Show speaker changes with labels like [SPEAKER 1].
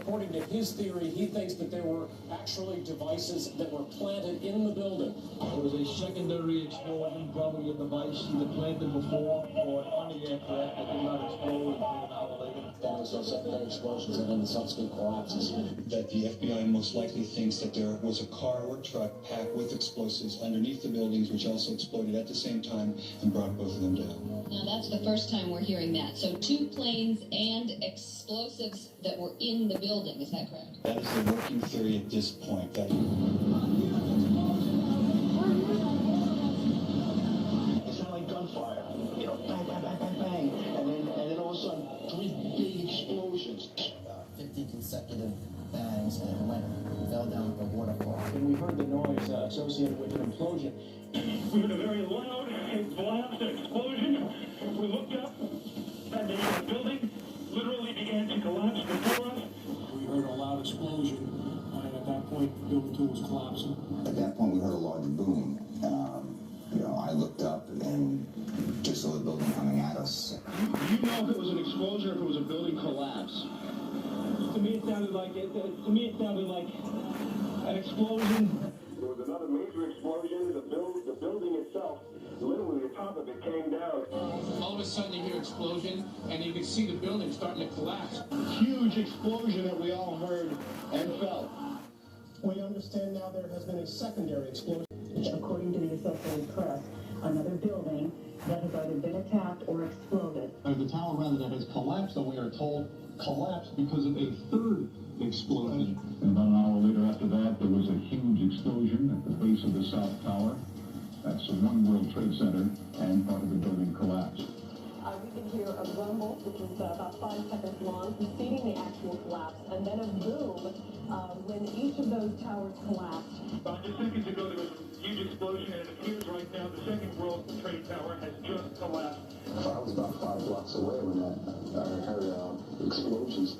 [SPEAKER 1] according to his theory, he thinks that there were actually devices that were planted in the building.
[SPEAKER 2] There was a secondary explosion, probably a device either planted before or on the aircraft that did not explode until an hour later.
[SPEAKER 1] There was secondary explosions and then the subsequent collapses.
[SPEAKER 3] That the FBI most likely thinks that there was a car or truck packed with explosives underneath the buildings, which also exploded at the same time and brought both of them down.
[SPEAKER 4] Now that's the first time we're hearing that. So 2 planes and explosives that were in the building, is that correct?
[SPEAKER 3] That is the working theory at this point. That
[SPEAKER 5] it sounded like gunfire. You know, bang, bang, bang, bang, bang. And then all of a sudden, 3 big explosions.
[SPEAKER 6] 50 consecutive bangs, and it fell down like a waterfall.
[SPEAKER 1] And we heard the noise associated with an implosion.
[SPEAKER 7] We heard a very loud blast, explosion. We looked up, and the building literally began to collapse before us.
[SPEAKER 1] We heard a loud explosion, and at that point, Building 2 was collapsing.
[SPEAKER 8] At that point, we heard a large boom. I looked up and just saw the building coming at us.
[SPEAKER 5] You know if it was an explosion or if it was a building collapse?
[SPEAKER 7] To me, it sounded like an explosion.
[SPEAKER 9] There was another major explosion. The building itself, literally the top of it came down.
[SPEAKER 10] All of a sudden you hear explosion, and you can see the building starting to collapse.
[SPEAKER 5] Huge explosion that we all heard and felt.
[SPEAKER 1] We understand now there has been a secondary explosion.
[SPEAKER 11] According to the Associated Press, another building that has either been attacked or exploded.
[SPEAKER 2] The tower, rather, that has collapsed, and we are told collapsed because of a third explosion.
[SPEAKER 12] And about an hour later after that, there was a huge explosion at the base of the South Tower. That's the One World Trade Center, and part of the building collapsed.
[SPEAKER 11] We can hear a rumble, which is about 5 seconds long, preceding the actual collapse, and then a boom when each of those towers collapsed.
[SPEAKER 7] About 2 seconds ago, there was a huge explosion, and it appears right now the Second World Trade Tower has just collapsed.
[SPEAKER 8] I was about 5 blocks away when I heard explosions.